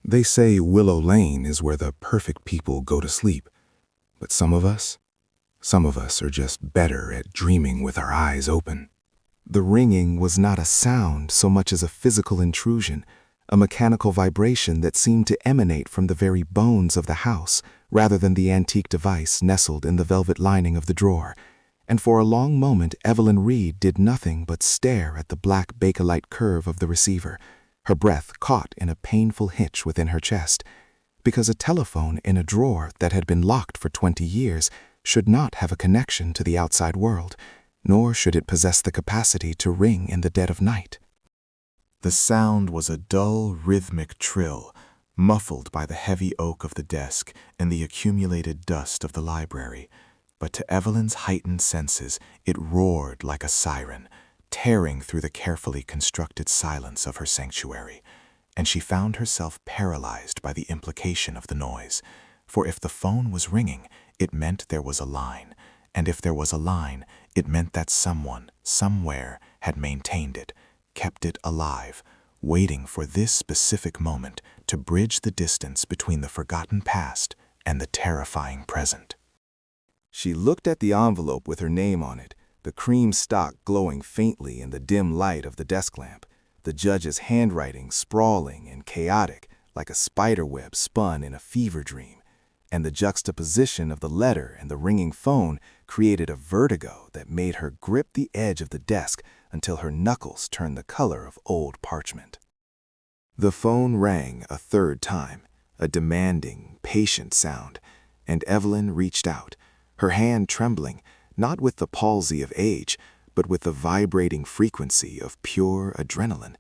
They say Willow Lane is where the perfect people go to sleep. But some of us are just better at dreaming with our eyes open. The ringing was not a sound so much as a physical intrusion, a mechanical vibration that seemed to emanate from the very bones of the house rather than the antique device nestled in the velvet lining of the drawer. And for a long moment Evelyn Reed did nothing but stare at the black bakelite curve of the receiver, her breath caught in a painful hitch within her chest, because a telephone in a drawer that had been locked for 20 years should not have a connection to the outside world, nor should it possess the capacity to ring in the dead of night. The sound was a dull, rhythmic trill, muffled by the heavy oak of the desk and the accumulated dust of the library. But to Evelyn's heightened senses, it roared like a siren, tearing through the carefully constructed silence of her sanctuary, and she found herself paralyzed by the implication of the noise. For if the phone was ringing, it meant there was a line, and if there was a line, it meant that someone, somewhere, had maintained it, kept it alive, waiting for this specific moment to bridge the distance between the forgotten past and the terrifying present. She looked at the envelope with her name on it, the cream stock glowing faintly in the dim light of the desk lamp, the judge's handwriting sprawling and chaotic like a spiderweb spun in a fever dream, and the juxtaposition of the letter and the ringing phone created a vertigo that made her grip the edge of the desk until her knuckles turned the color of old parchment. The phone rang a third time, a demanding, patient sound, and Evelyn reached out, her hand trembling, not with the palsy of age, but with the vibrating frequency of pure adrenaline,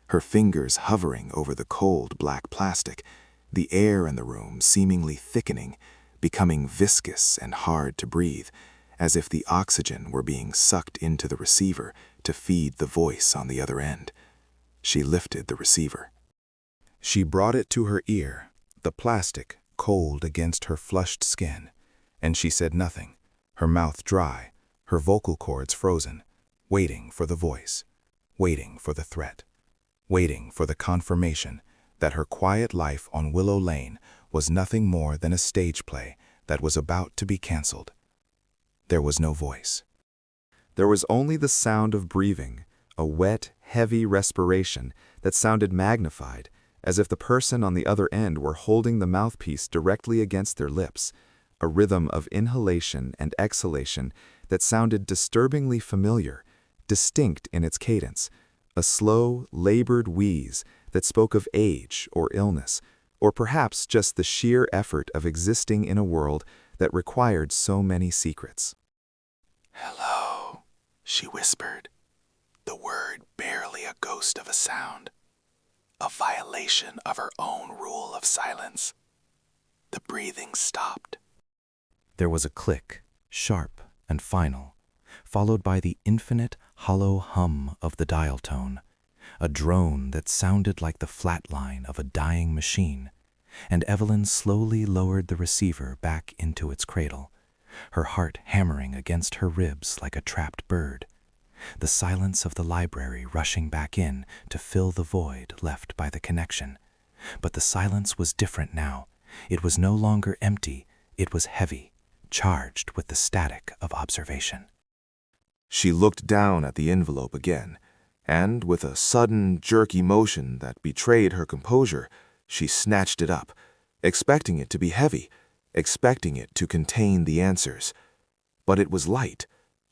her fingers hovering over the cold black plastic, the air in the room seemingly thickening, becoming viscous and hard to breathe, as if the oxygen were being sucked into the receiver to feed the voice on the other end. She lifted the receiver. She brought it to her ear, the plastic cold against her flushed skin, and she said nothing, her mouth dry, her vocal cords frozen, waiting for the voice, waiting for the threat, waiting for the confirmation that her quiet life on Willow Lane was nothing more than a stage play that was about to be canceled. There was no voice. There was only the sound of breathing, a wet, heavy respiration that sounded magnified, as if the person on the other end were holding the mouthpiece directly against their lips, a rhythm of inhalation and exhalation that sounded disturbingly familiar, distinct in its cadence, a slow, labored wheeze that spoke of age or illness, or perhaps just the sheer effort of existing in a world that required so many secrets. "Hello," she whispered, the word barely a ghost of a sound, a violation of her own rule of silence. The breathing stopped. There was a click, sharp and final, followed by the infinite, hollow hum of the dial tone, a drone that sounded like the flat line of a dying machine, and Evelyn slowly lowered the receiver back into its cradle, her heart hammering against her ribs like a trapped bird, the silence of the library rushing back in to fill the void left by the connection. But the silence was different now. It was no longer empty, it was heavy, charged with the static of observation. She looked down at the envelope again, and with a sudden, jerky motion that betrayed her composure, she snatched it up, expecting it to be heavy, expecting it to contain the answers. But it was light,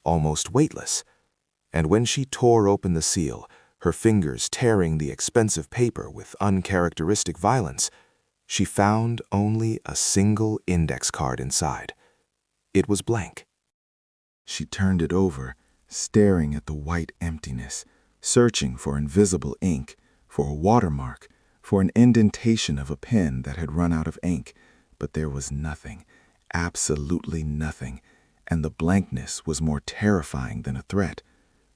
almost weightless, and when she tore open the seal, her fingers tearing the expensive paper with uncharacteristic violence, she found only a single index card inside. It was blank. She turned it over, staring at the white emptiness, searching for invisible ink, for a watermark, for an indentation of a pen that had run out of ink, but there was nothing, absolutely nothing, and the blankness was more terrifying than a threat,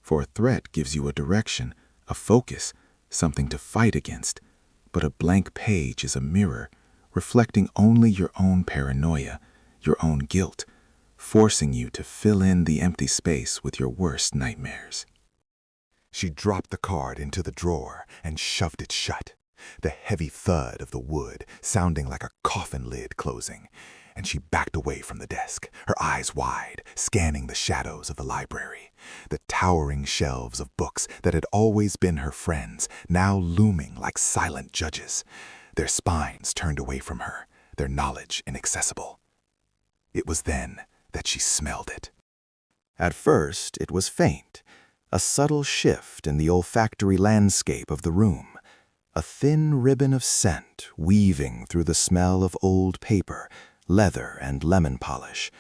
for a threat gives you a direction, a focus, something to fight against, but a blank page is a mirror, reflecting only your own paranoia, your own guilt, forcing you to fill in the empty space with your worst nightmares. She dropped the card into the drawer and shoved it shut, the heavy thud of the wood sounding like a coffin lid closing, and she backed away from the desk, her eyes wide, scanning the shadows of the library. The towering shelves of books that had always been her friends, now looming like silent judges, their spines turned away from her, their knowledge inaccessible. It was then that she smelled it. At first, it was faint, a subtle shift in the olfactory landscape of the room, a thin ribbon of scent weaving through the smell of old paper, leather, and lemon polish,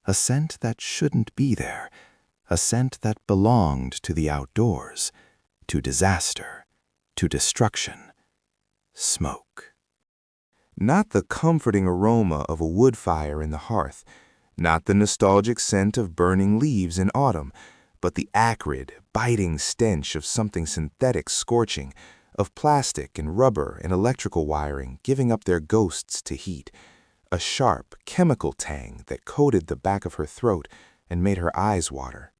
a scent that shouldn't be there, a scent that belonged to the outdoors, to disaster, to destruction. Smoke. Not the comforting aroma of a wood fire in the hearth, not the nostalgic scent of burning leaves in autumn, but the acrid, biting stench of something synthetic scorching, of plastic and rubber and electrical wiring giving up their ghosts to heat, a sharp, chemical tang that coated the back of her throat and made her eyes water.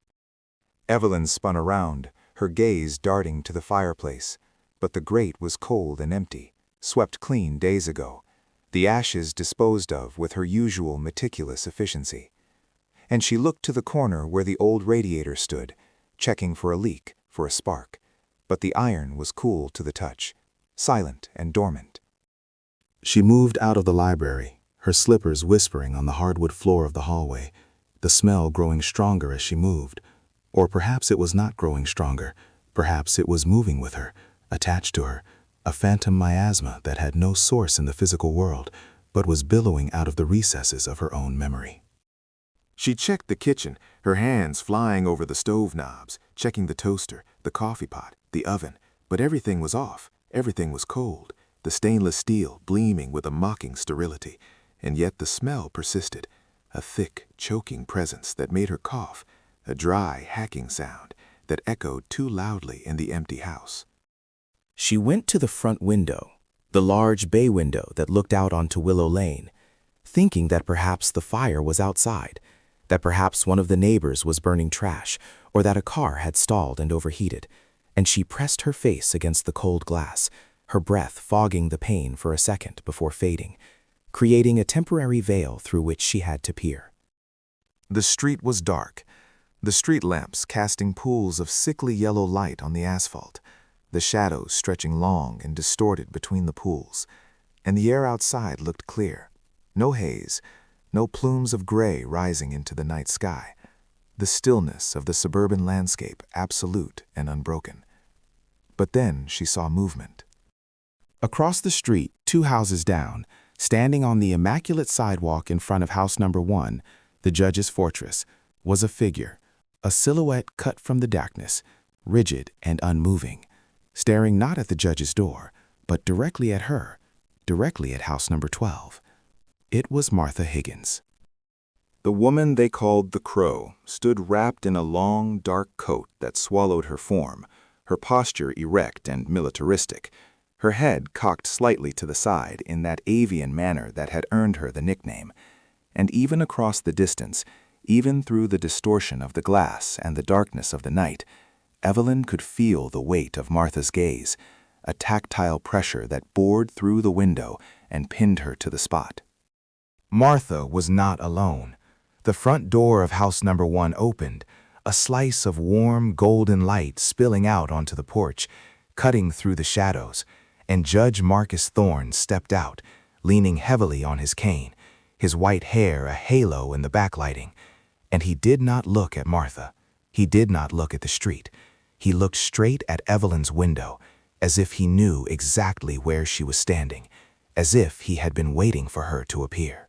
Evelyn spun around, her gaze darting to the fireplace, but the grate was cold and empty, swept clean days ago, the ashes disposed of with her usual meticulous efficiency. And she looked to the corner where the old radiator stood, checking for a leak, for a spark, but the iron was cool to the touch, silent and dormant. She moved out of the library, her slippers whispering on the hardwood floor of the hallway, the smell growing stronger as she moved. Or perhaps it was not growing stronger, perhaps it was moving with her, attached to her, a phantom miasma that had no source in the physical world, but was billowing out of the recesses of her own memory. She checked the kitchen, her hands flying over the stove knobs, checking the toaster, the coffee pot, the oven, but everything was off, everything was cold, the stainless steel gleaming with a mocking sterility, and yet the smell persisted, a thick, choking presence that made her cough, a dry, hacking sound that echoed too loudly in the empty house. She went to the front window, the large bay window that looked out onto Willow Lane, thinking that perhaps the fire was outside, that perhaps one of the neighbors was burning trash, or that a car had stalled and overheated, and she pressed her face against the cold glass, her breath fogging the pane for a second before fading, creating a temporary veil through which she had to peer. The street was dark, the street lamps casting pools of sickly yellow light on the asphalt, the shadows stretching long and distorted between the pools, and the air outside looked clear, no haze, no plumes of gray rising into the night sky, the stillness of the suburban landscape absolute and unbroken. But then she saw movement. Across the street, 2 houses down, standing on the immaculate sidewalk in front of house number 1, the judge's fortress, was a figure, a silhouette cut from the darkness, rigid and unmoving, staring not at the judge's door, but directly at her, directly at house number 12. It was Martha Higgins. The woman they called the Crow stood wrapped in a long, dark coat that swallowed her form, her posture erect and militaristic, her head cocked slightly to the side in that avian manner that had earned her the nickname. And even across the distance, even through the distortion of the glass and the darkness of the night, Evelyn could feel the weight of Martha's gaze, a tactile pressure that bored through the window and pinned her to the spot. Martha was not alone. The front door of house number 1 opened, a slice of warm, golden light spilling out onto the porch, cutting through the shadows, and Judge Marcus Thorne stepped out, leaning heavily on his cane, his white hair a halo in the backlighting. And he did not look at Martha. He did not look at the street. He looked straight at Evelyn's window, as if he knew exactly where she was standing, as if he had been waiting for her to appear.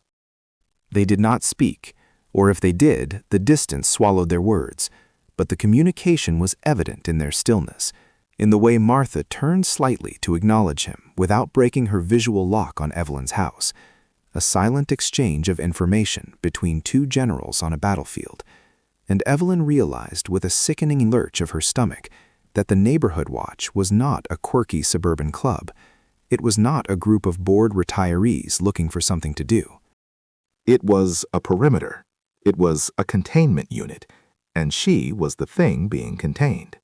They did not speak, or if they did, the distance swallowed their words, but the communication was evident in their stillness, in the way Martha turned slightly to acknowledge him without breaking her visual lock on Evelyn's house, a silent exchange of information between 2 generals on a battlefield, and Evelyn realized with a sickening lurch of her stomach that the neighborhood watch was not a quirky suburban club. It was not a group of bored retirees looking for something to do. It was a perimeter. It was a containment unit, and she was the thing being contained.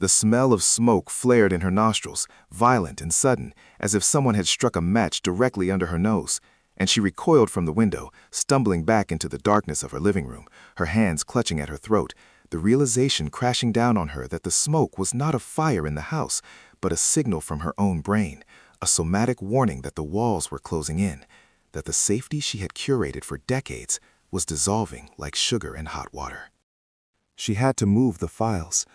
The smell of smoke flared in her nostrils, violent and sudden, as if someone had struck a match directly under her nose, and she recoiled from the window, stumbling back into the darkness of her living room, her hands clutching at her throat, the realization crashing down on her that the smoke was not a fire in the house, but a signal from her own brain, a somatic warning that the walls were closing in, that the safety she had curated for decades was dissolving like sugar in hot water. She had to move the files.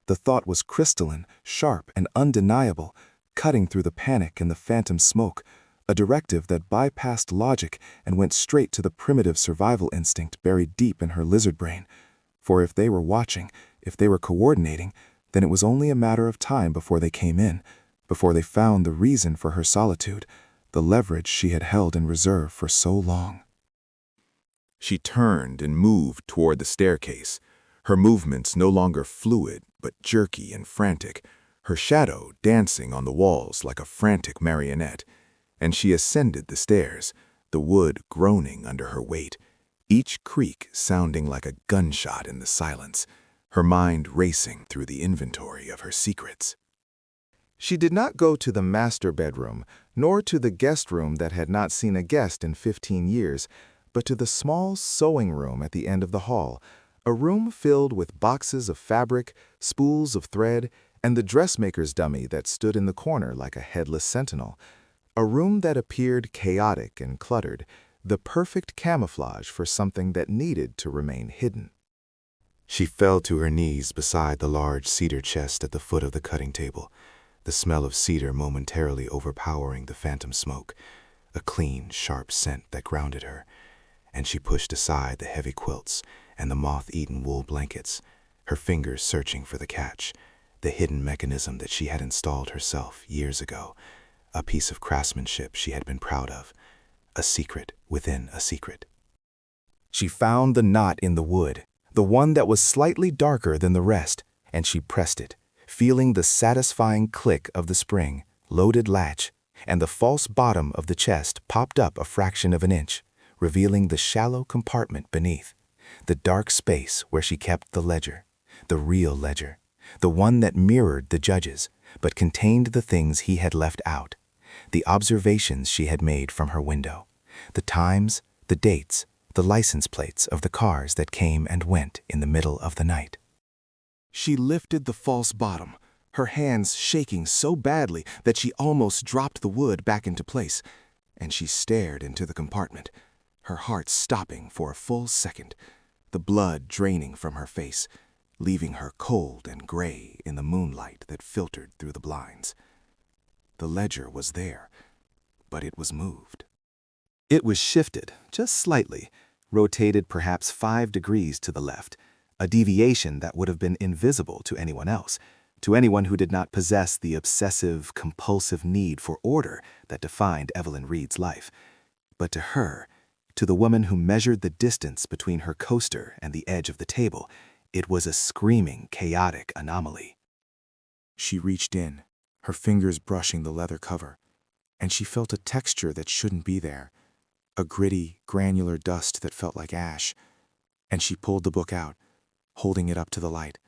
The thought was crystalline, sharp, and undeniable, cutting through the panic and the phantom smoke, a directive that bypassed logic and went straight to the primitive survival instinct buried deep in her lizard brain. For if they were watching, if they were coordinating, then it was only a matter of time before they came in, before they found the reason for her solitude, the leverage she had held in reserve for so long. She turned and moved toward the staircase, her movements no longer fluid but jerky and frantic, her shadow dancing on the walls like a frantic marionette, and she ascended the stairs, the wood groaning under her weight, each creak sounding like a gunshot in the silence, her mind racing through the inventory of her secrets. She did not go to the master bedroom, nor to the guest room that had not seen a guest in 15 years, but to the small sewing room at the end of the hall, a room filled with boxes of fabric, spools of thread, and the dressmaker's dummy that stood in the corner like a headless sentinel. A room that appeared chaotic and cluttered, the perfect camouflage for something that needed to remain hidden. She fell to her knees beside the large cedar chest at the foot of the cutting table, the smell of cedar momentarily overpowering the phantom smoke, a clean, sharp scent that grounded her, and she pushed aside the heavy quilts and the moth-eaten wool blankets, her fingers searching for the catch, the hidden mechanism that she had installed herself years ago, a piece of craftsmanship she had been proud of, a secret within a secret. She found the knot in the wood, the one that was slightly darker than the rest, and she pressed it, feeling the satisfying click of the spring, loaded latch, and the false bottom of the chest popped up a fraction of an inch, revealing the shallow compartment beneath, the dark space where she kept the ledger, the real ledger, the one that mirrored the judge's, but contained the things he had left out, the observations she had made from her window, the times, the dates, the license plates of the cars that came and went in the middle of the night. She lifted the false bottom, her hands shaking so badly that she almost dropped the wood back into place, and she stared into the compartment, her heart stopping for a full second, the blood draining from her face, leaving her cold and gray in the moonlight that filtered through the blinds. The ledger was there, but it was moved. It was shifted, just slightly, rotated perhaps 5 degrees to the left, a deviation that would have been invisible to anyone else, to anyone who did not possess the obsessive, compulsive need for order that defined Evelyn Reed's life. But to her, to the woman who measured the distance between her coaster and the edge of the table, it was a screaming, chaotic anomaly. She reached in, her fingers brushing the leather cover, and she felt a texture that shouldn't be there, a gritty, granular dust that felt like ash, and she pulled the book out, holding it up to the light,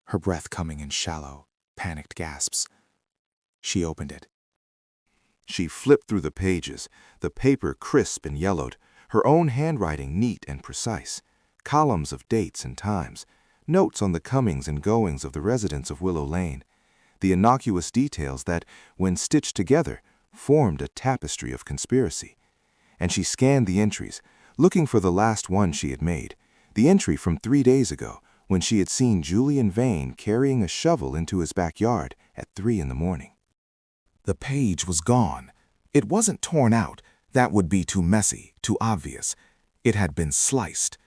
her breath coming in shallow, panicked gasps. She opened it. She flipped through the pages, the paper crisp and yellowed, her own handwriting neat and precise, columns of dates and times, notes on the comings and goings of the residents of Willow Lane, the innocuous details that, when stitched together, formed a tapestry of conspiracy. And she scanned the entries, looking for the last one she had made, the entry from 3 days ago, when she had seen Julian Vane carrying a shovel into his backyard at 3 in the morning. The page was gone. It wasn't torn out. That would be too messy, too obvious. It had been sliced.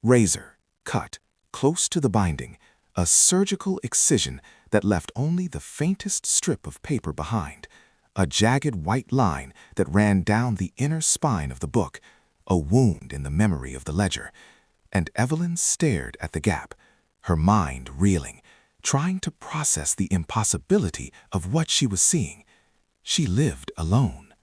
Razor, cut, close to the binding, a surgical excision that left only the faintest strip of paper behind, a jagged white line that ran down the inner spine of the book, a wound in the memory of the ledger. And Evelyn stared at the gap, her mind reeling, trying to process the impossibility of what she was seeing. She lived alone.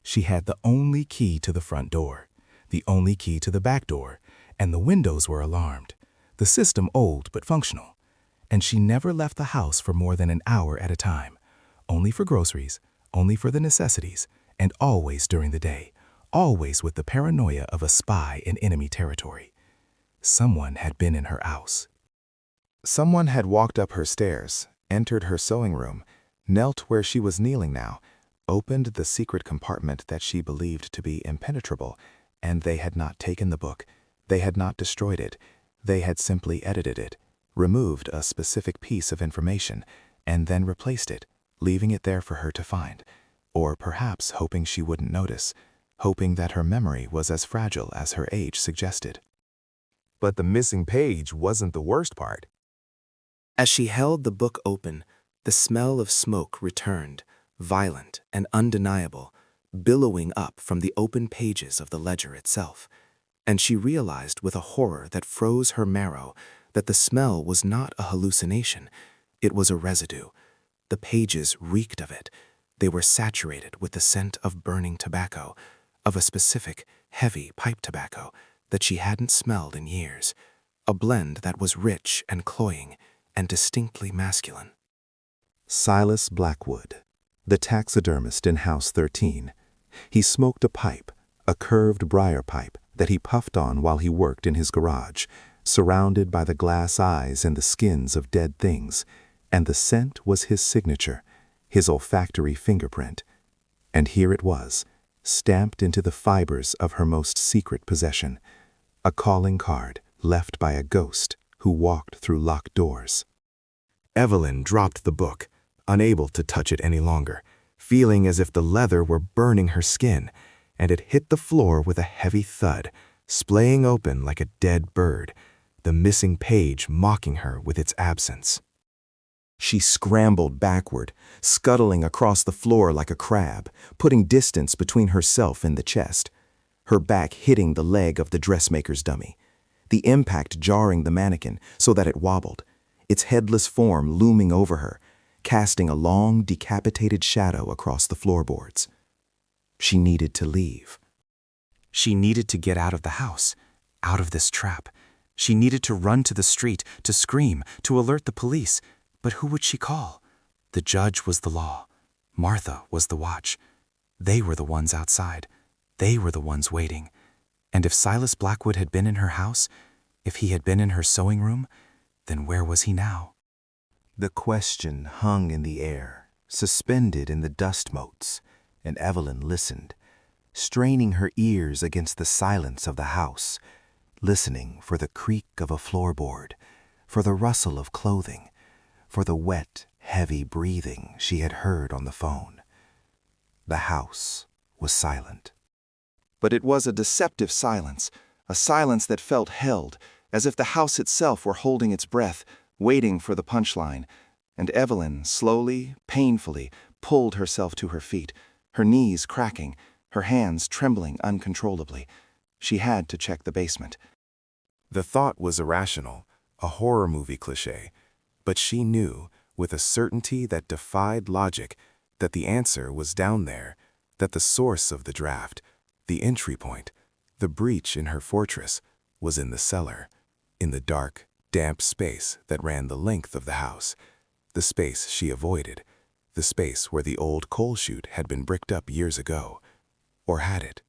She had the only key to the front door, the only key to the back door, and the windows were alarmed, the system old but functional. and she never left the house for more than an hour at a time. Only for groceries, only for the necessities, and always during the day, always with the paranoia of a spy in enemy territory. Someone had been in her house. Someone had walked up her stairs, entered her sewing room, knelt where she was kneeling now, opened the secret compartment that she believed to be impenetrable, and they had not taken the book, they had not destroyed it, they had simply edited it, removed a specific piece of information, and then replaced it, leaving it there for her to find, or perhaps hoping she wouldn't notice, hoping that her memory was as fragile as her age suggested. But the missing page wasn't the worst part. As she held the book open, the smell of smoke returned, violent and undeniable, billowing up from the open pages of the ledger itself, and she realized with a horror that froze her marrow that the smell was not a hallucination, it was a residue. The pages reeked of it. They were saturated with the scent of burning tobacco, of a specific, heavy pipe tobacco that she hadn't smelled in years, a blend that was rich and cloying and distinctly masculine. Silas Blackwood, the taxidermist in House 13. He smoked a pipe, a curved briar pipe that he puffed on while he worked in his garage, surrounded by the glass eyes and the skins of dead things, and the scent was his signature, his olfactory fingerprint. And here it was, stamped into the fibers of her most secret possession, a calling card left by a ghost who walked through locked doors. Evelyn dropped the book, unable to touch it any longer, feeling as if the leather were burning her skin, and it hit the floor with a heavy thud, splaying open like a dead bird, the missing page mocking her with its absence. She scrambled backward, scuttling across the floor like a crab, putting distance between herself and the chest, her back hitting the leg of the dressmaker's dummy, the impact jarring the mannequin so that it wobbled, its headless form looming over her, casting a long, decapitated shadow across the floorboards. She needed to leave. She needed to get out of the house, out of this trap. She needed to run to the street, to scream, to alert the police. But who would she call? The judge was the law. Martha was the watch. They were the ones outside. They were the ones waiting. And if Silas Blackwood had been in her house, if he had been in her sewing room, then where was he now? The question hung in the air, suspended in the dust motes, and Evelyn listened, straining her ears against the silence of the house, listening for the creak of a floorboard, for the rustle of clothing, for the wet, heavy breathing she had heard on the phone. The house was silent. But it was a deceptive silence, a silence that felt held, as if the house itself were holding its breath, waiting for the punchline, and Evelyn slowly, painfully, pulled herself to her feet, her knees cracking, her hands trembling uncontrollably. She had to check the basement. The thought was irrational, a horror movie cliché, but she knew, with a certainty that defied logic, that the answer was down there, that the source of the draft, the entry point, the breach in her fortress, was in the cellar, in the dark, damp space that ran the length of the house, the space she avoided, the space where the old coal chute had been bricked up years ago, or had it.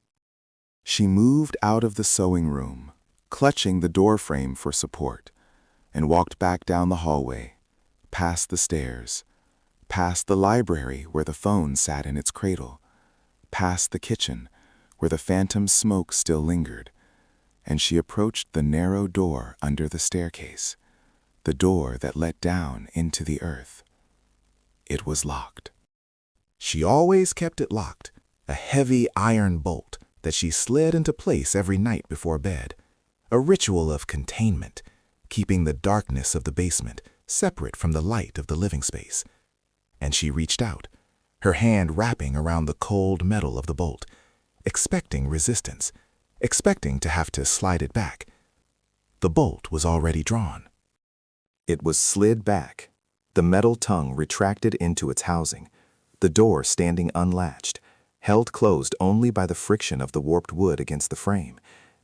She moved out of the sewing room, clutching the door frame for support, and walked back down the hallway, past the stairs, past the library where the phone sat in its cradle, past the kitchen where the phantom smoke still lingered, and she approached the narrow door under the staircase, the door that led down into the earth. It was locked. She always kept it locked, a heavy iron bolt that she slid into place every night before bed, a ritual of containment, keeping the darkness of the basement separate from the light of the living space. And she reached out, her hand wrapping around the cold metal of the bolt, expecting resistance, expecting to have to slide it back. The bolt was already drawn. It was slid back, the metal tongue retracted into its housing, the door standing unlatched, held closed only by the friction of the warped wood against the frame,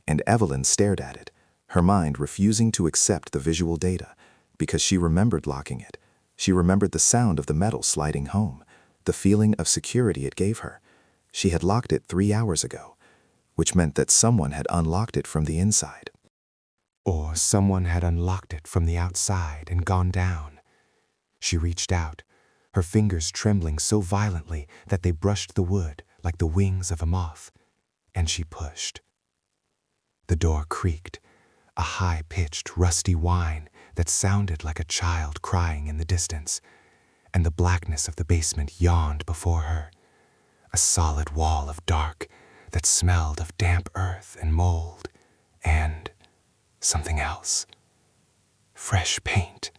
and Evelyn stared at it, her mind refusing to accept the visual data, because she remembered locking it. She remembered the sound of the metal sliding home, the feeling of security it gave her. She had locked it 3 hours ago, which meant that someone had unlocked it from the inside. Or someone had unlocked it from the outside and gone down. She reached out, her fingers trembling so violently that they brushed the wood like the wings of a moth, and she pushed. The door creaked, a high-pitched, rusty whine that sounded like a child crying in the distance, and the blackness of the basement yawned before her, a solid wall of dark that smelled of damp earth and mold, and something else. Fresh paint.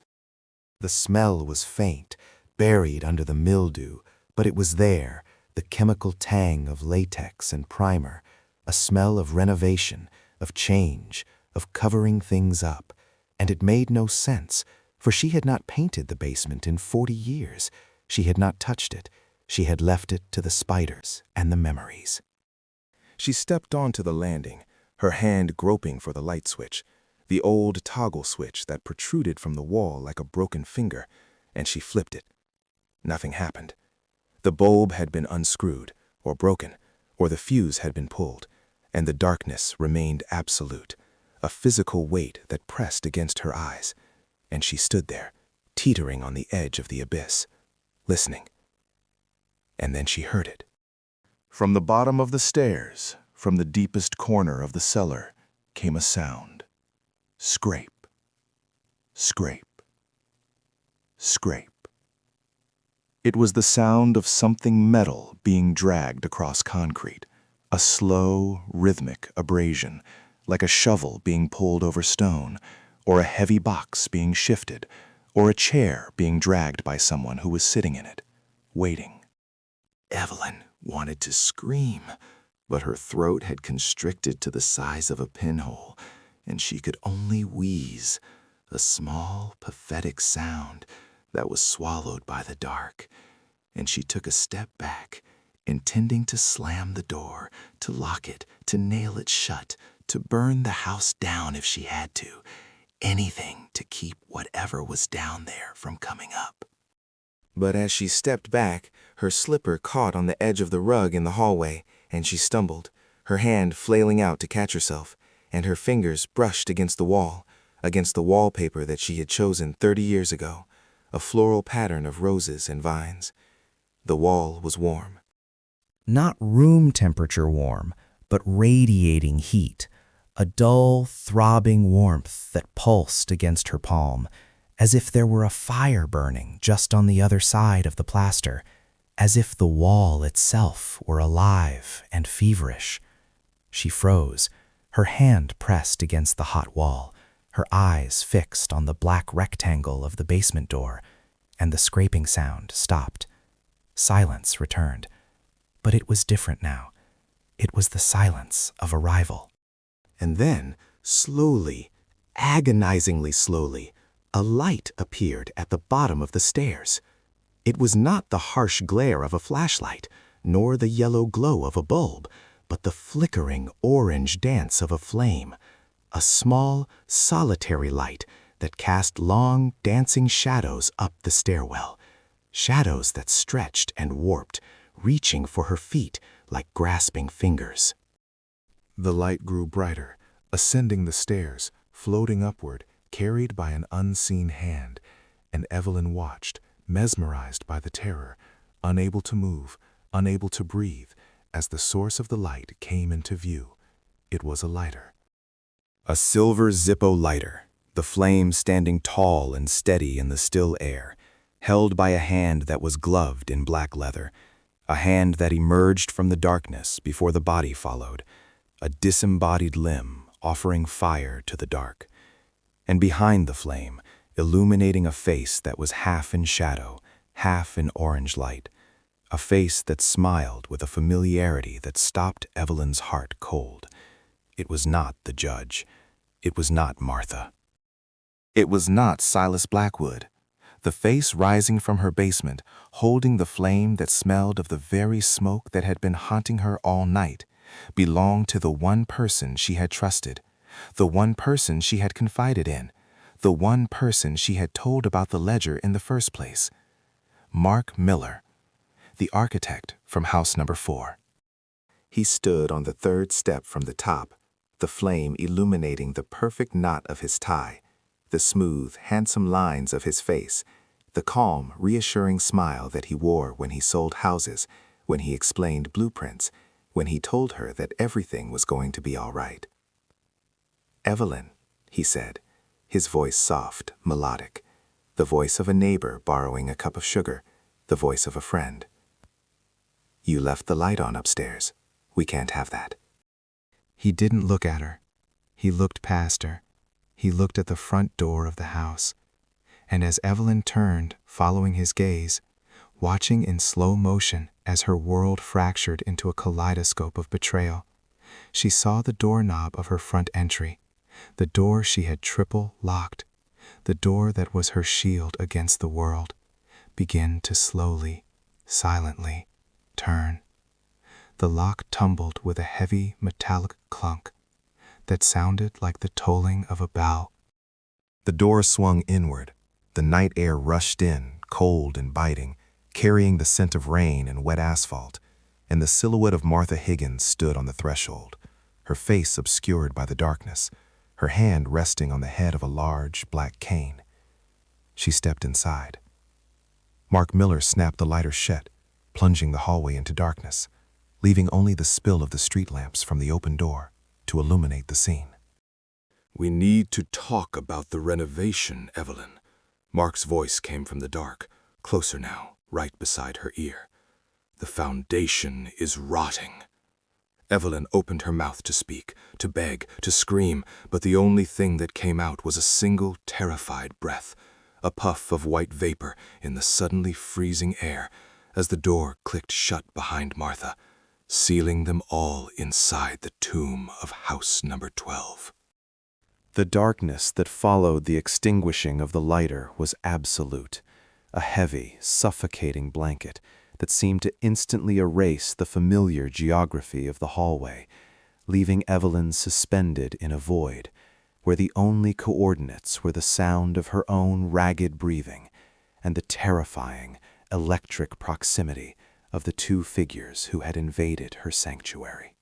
The smell was faint, buried under the mildew, but it was there, the chemical tang of latex and primer, a smell of renovation, of change, of covering things up, and it made no sense, for she had not painted the basement in 40 years. She had not touched it. She had left it to the spiders and the memories. She stepped onto the landing, her hand groping for the light switch, the old toggle switch that protruded from the wall like a broken finger, and she flipped it. Nothing happened. The bulb had been unscrewed, or broken, or the fuse had been pulled, and the darkness remained absolute, a physical weight that pressed against her eyes, and she stood there, teetering on the edge of the abyss, listening. And then she heard it. From the bottom of the stairs, from the deepest corner of the cellar, came a sound. Scrape, scrape, scrape. It was the sound of something metal being dragged across concrete, a slow, rhythmic abrasion, like a shovel being pulled over stone, or a heavy box being shifted, or a chair being dragged by someone who was sitting in it, waiting. Evelyn wanted to scream, but her throat had constricted to the size of a pinhole, and she could only wheeze, a small, pathetic sound that was swallowed by the dark, and she took a step back, intending to slam the door, to lock it, to nail it shut, to burn the house down if she had to, anything to keep whatever was down there from coming up. But as she stepped back, her slipper caught on the edge of the rug in the hallway, and she stumbled, her hand flailing out to catch herself, and her fingers brushed against the wall, against the wallpaper that she had chosen 30 years ago, a floral pattern of roses and vines. The wall was warm. Not room temperature warm, but radiating heat, a dull, throbbing warmth that pulsed against her palm, as if there were a fire burning just on the other side of the plaster, as if the wall itself were alive and feverish. She froze, her hand pressed against the hot wall, her eyes fixed on the black rectangle of the basement door, and the scraping sound stopped. Silence returned, but it was different now. It was the silence of arrival. And then, slowly, agonizingly slowly, a light appeared at the bottom of the stairs. It was not the harsh glare of a flashlight, nor the yellow glow of a bulb, but the flickering orange dance of a flame, a small, solitary light that cast long, dancing shadows up the stairwell, shadows that stretched and warped, reaching for her feet like grasping fingers. The light grew brighter, ascending the stairs, floating upward, carried by an unseen hand, and Evelyn watched, mesmerized by the terror, unable to move, unable to breathe, as the source of the light came into view. It was a lighter. A silver Zippo lighter, the flame standing tall and steady in the still air, held by a hand that was gloved in black leather, a hand that emerged from the darkness before the body followed, a disembodied limb offering fire to the dark. And behind the flame, illuminating a face that was half in shadow, half in orange light, a face that smiled with a familiarity that stopped Evelyn's heart cold. It was not the judge. It was not Martha. It was not Silas Blackwood. The face rising from her basement, holding the flame that smelled of the very smoke that had been haunting her all night, belonged to the one person she had trusted, the one person she had confided in, the one person she had told about the ledger in the first place. Mark Miller, the architect from house number 4. He stood on the third step from the top, the flame illuminating the perfect knot of his tie, the smooth, handsome lines of his face, the calm, reassuring smile that he wore when he sold houses, when he explained blueprints, when he told her that everything was going to be all right. "Evelyn," he said, his voice soft, melodic, the voice of a neighbor borrowing a cup of sugar, the voice of a friend. "You left the light on upstairs. We can't have that." He didn't look at her. He looked past her. He looked at the front door of the house. And as Evelyn turned, following his gaze, watching in slow motion as her world fractured into a kaleidoscope of betrayal, she saw the doorknob of her front entry, the door she had triple locked, the door that was her shield against the world, begin to slowly, silently turn. The lock tumbled with a heavy metallic clunk that sounded like the tolling of a bell. The door swung inward. The night air rushed in, cold and biting, carrying the scent of rain and wet asphalt, and the silhouette of Martha Higgins stood on the threshold, her face obscured by the darkness, her hand resting on the head of a large, black cane. She stepped inside. Mark Miller snapped the lighter shut, plunging the hallway into darkness, leaving only the spill of the street lamps from the open door to illuminate the scene. "We need to talk about the renovation, Evelyn." Mark's voice came from the dark, closer now, right beside her ear. "The foundation is rotting." Evelyn opened her mouth to speak, to beg, to scream, but the only thing that came out was a single terrified breath, a puff of white vapor in the suddenly freezing air as the door clicked shut behind Martha, sealing them all inside the tomb of house number 12. The darkness that followed the extinguishing of the lighter was absolute, a heavy, suffocating blanket that seemed to instantly erase the familiar geography of the hallway, leaving Evelyn suspended in a void, where the only coordinates were the sound of her own ragged breathing and the terrifying, electric proximity of the two figures who had invaded her sanctuary.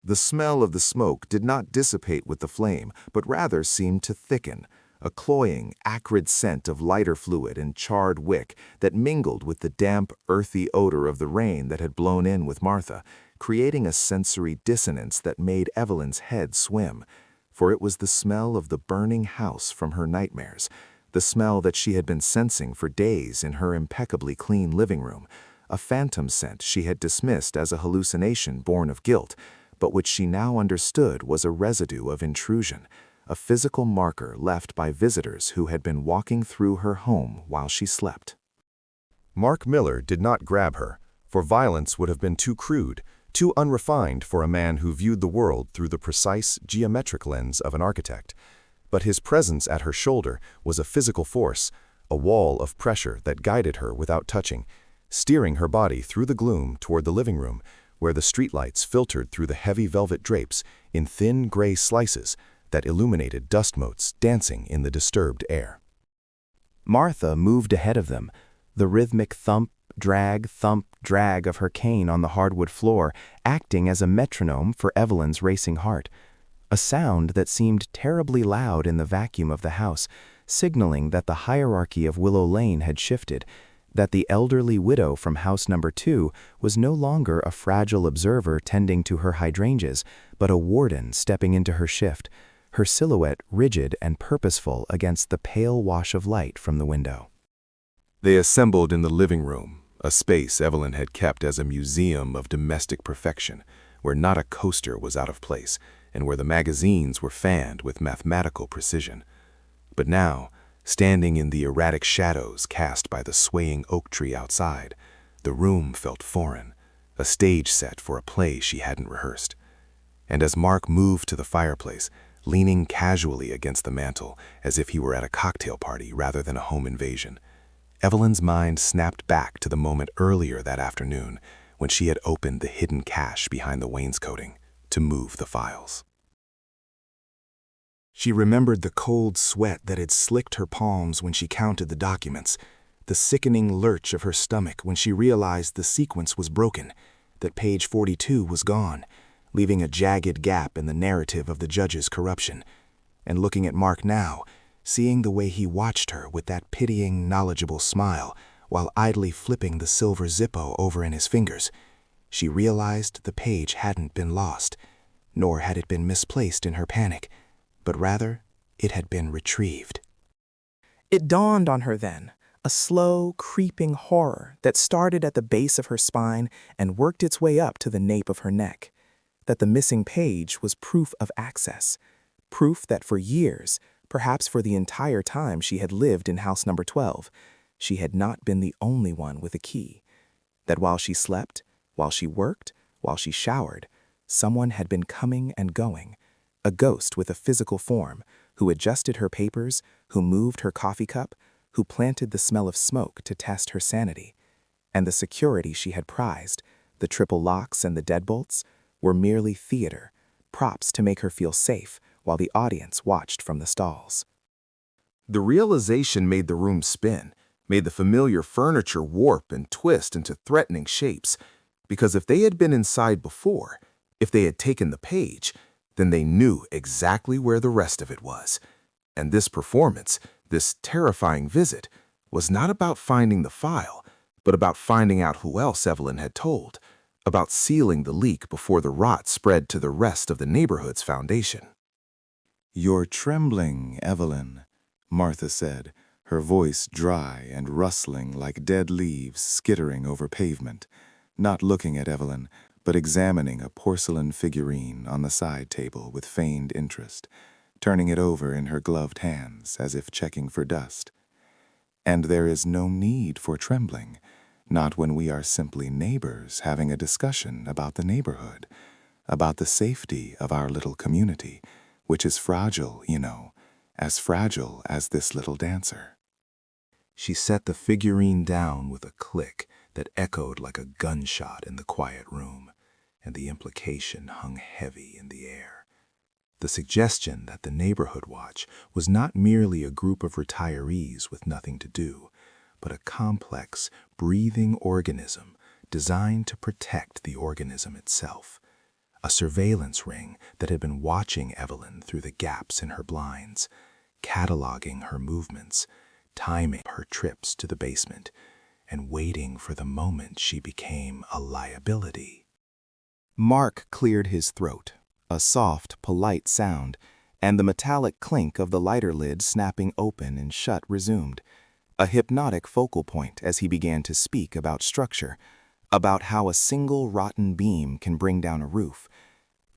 The smell of the smoke did not dissipate with the flame, but rather seemed to thicken, a cloying, acrid scent of lighter fluid and charred wick that mingled with the damp, earthy odor of the rain that had blown in with Martha, creating a sensory dissonance that made Evelyn's head swim. For it was the smell of the burning house from her nightmares, the smell that she had been sensing for days in her impeccably clean living room, a phantom scent she had dismissed as a hallucination born of guilt, but which she now understood was a residue of intrusion, a physical marker left by visitors who had been walking through her home while she slept. Mark Miller did not grab her, for violence would have been too crude, too unrefined for a man who viewed the world through the precise, geometric lens of an architect. But his presence at her shoulder was a physical force, a wall of pressure that guided her without touching, steering her body through the gloom toward the living room, where the streetlights filtered through the heavy velvet drapes in thin gray slices that illuminated dust motes dancing in the disturbed air. Martha moved ahead of them, the rhythmic thump, drag of her cane on the hardwood floor acting as a metronome for Evelyn's racing heart, a sound that seemed terribly loud in the vacuum of the house, signaling that the hierarchy of Willow Lane had shifted, that the elderly widow from house number 2 was no longer a fragile observer tending to her hydrangeas, but a warden stepping into her shift, her silhouette rigid and purposeful against the pale wash of light from the window. They assembled in the living room, a space Evelyn had kept as a museum of domestic perfection, where not a coaster was out of place, and where the magazines were fanned with mathematical precision. But now, standing in the erratic shadows cast by the swaying oak tree outside, the room felt foreign, a stage set for a play she hadn't rehearsed. And as Mark moved to the fireplace, leaning casually against the mantel as if he were at a cocktail party rather than a home invasion, Evelyn's mind snapped back to the moment earlier that afternoon when she had opened the hidden cache behind the wainscoting to move the files. She remembered the cold sweat that had slicked her palms when she counted the documents, the sickening lurch of her stomach when she realized the sequence was broken, that page 42 was gone, leaving a jagged gap in the narrative of the judge's corruption. And looking at Mark now, seeing the way he watched her with that pitying, knowledgeable smile, while idly flipping the silver Zippo over in his fingers, she realized the page hadn't been lost, nor had it been misplaced in her panic, but rather it had been retrieved. It dawned on her then, a slow, creeping horror that started at the base of her spine and worked its way up to the nape of her neck, that the missing page was proof of access, proof that for years, perhaps for the entire time she had lived in house number 12, she had not been the only one with a key, that while she slept, while she worked, while she showered, someone had been coming and going, a ghost with a physical form, who adjusted her papers, who moved her coffee cup, who planted the smell of smoke to test her sanity. And the security she had prized, the triple locks and the deadbolts, were merely theater, props to make her feel safe while the audience watched from the stalls. The realization made the room spin, made the familiar furniture warp and twist into threatening shapes, because if they had been inside before, if they had taken the page, then they knew exactly where the rest of it was. And this performance, this terrifying visit, was not about finding the file, but about finding out who else Evelyn had told, about sealing the leak before the rot spread to the rest of the neighborhood's foundation. "You're trembling, Evelyn," Martha said, her voice dry and rustling like dead leaves skittering over pavement, not looking at Evelyn, but examining a porcelain figurine on the side table with feigned interest, turning it over in her gloved hands as if checking for dust. "And there is no need for trembling, not when we are simply neighbors having a discussion about the neighborhood, about the safety of our little community, which is fragile, you know, as fragile as this little dancer." She set the figurine down with a click that echoed like a gunshot in the quiet room, and the implication hung heavy in the air. The suggestion that the neighborhood watch was not merely a group of retirees with nothing to do, but a complex, breathing organism designed to protect the organism itself. A surveillance ring that had been watching Evelyn through the gaps in her blinds, cataloging her movements, timing her trips to the basement, and waiting for the moment she became a liability. Mark cleared his throat, a soft, polite sound, and the metallic clink of the lighter lid snapping open and shut resumed, a hypnotic focal point as he began to speak about structure, about how a single rotten beam can bring down a roof,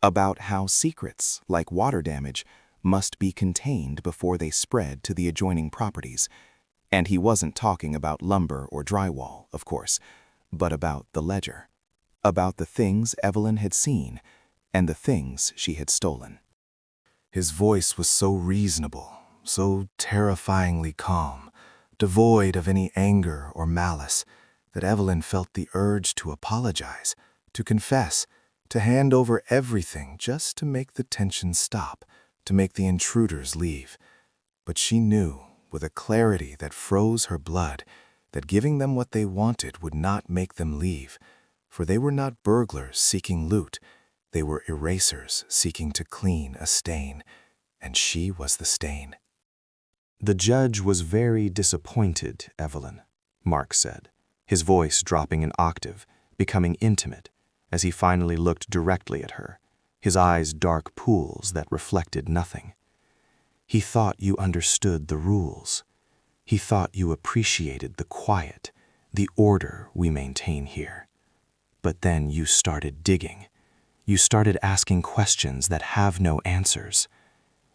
about how secrets, like water damage, must be contained before they spread to the adjoining properties. And he wasn't talking about lumber or drywall, of course, but about the ledger, about the things Evelyn had seen and the things she had stolen. His voice was so reasonable, so terrifyingly calm, devoid of any anger or malice, that Evelyn felt the urge to apologize, to confess, to hand over everything just to make the tension stop, to make the intruders leave. But she knew, with a clarity that froze her blood, that giving them what they wanted would not make them leave, for they were not burglars seeking loot, they were erasers seeking to clean a stain, and she was the stain. "The judge was very disappointed, Evelyn," Mark said, his voice dropping an octave, becoming intimate, as he finally looked directly at her, his eyes dark pools that reflected nothing. "He thought you understood the rules. He thought you appreciated the quiet, the order we maintain here. But then you started digging. You started asking questions that have no answers.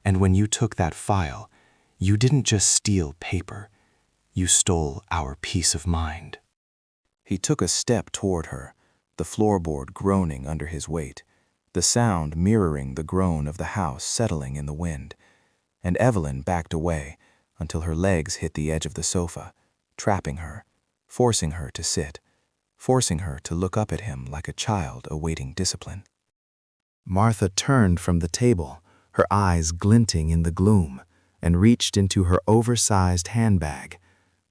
And when you took that file, you didn't just steal paper. You stole our peace of mind." He took a step toward her, the floorboard groaning under his weight, the sound mirroring the groan of the house settling in the wind. And Evelyn backed away until her legs hit the edge of the sofa, trapping her, forcing her to sit, forcing her to look up at him like a child awaiting discipline. Martha turned from the table, her eyes glinting in the gloom, and reached into her oversized handbag,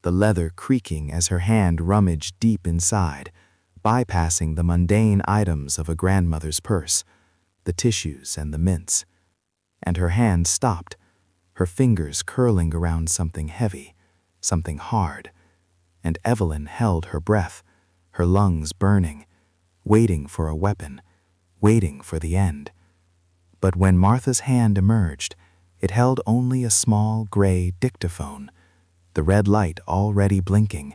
the leather creaking as her hand rummaged deep inside, bypassing the mundane items of a grandmother's purse, the tissues and the mints. And her hand stopped, her fingers curling around something heavy, something hard, and Evelyn held her breath, her lungs burning, waiting for a weapon, waiting for the end. But when Martha's hand emerged, it held only a small gray dictaphone, the red light already blinking,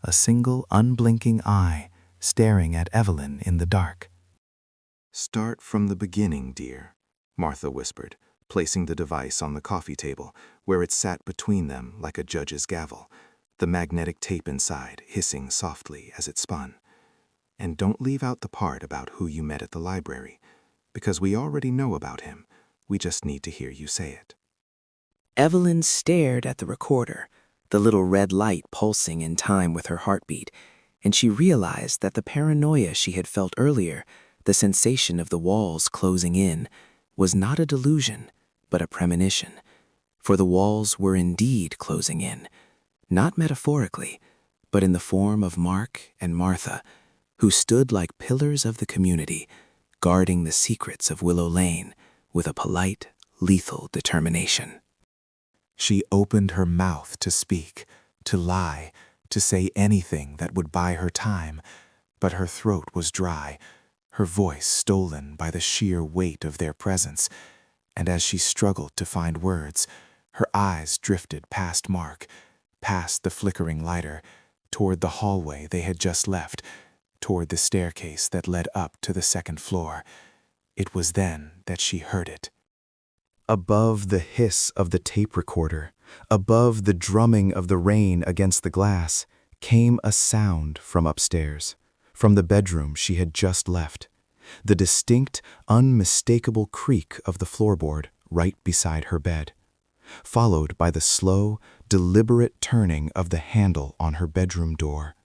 a single unblinking eye staring at Evelyn in the dark. "Start from the beginning, dear," Martha whispered, placing the device on the coffee table, where it sat between them like a judge's gavel, the magnetic tape inside hissing softly as it spun. "And don't leave out the part about who you met at the library, because we already know about him. We just need to hear you say it." Evelyn stared at the recorder, the little red light pulsing in time with her heartbeat, and she realized that the paranoia she had felt earlier, the sensation of the walls closing in, was not a delusion, but a premonition. For the walls were indeed closing in, not metaphorically, but in the form of Mark and Martha, who stood like pillars of the community, guarding the secrets of Willow Lane with a polite, lethal determination. She opened her mouth to speak, to lie, to say anything that would buy her time, but her throat was dry, her voice stolen by the sheer weight of their presence, and as she struggled to find words, her eyes drifted past Mark, past the flickering lighter, toward the hallway they had just left, toward the staircase that led up to the second floor. It was then that she heard it. Above the hiss of the tape recorder, above the drumming of the rain against the glass, came a sound from upstairs, from the bedroom she had just left, the distinct, unmistakable creak of the floorboard right beside her bed, followed by the slow, deliberate turning of the handle on her bedroom door,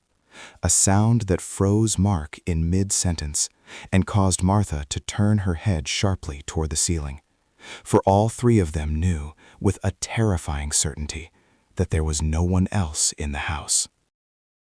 a sound that froze Mark in mid-sentence and caused Martha to turn her head sharply toward the ceiling. For all three of them knew, with a terrifying certainty, that there was no one else in the house.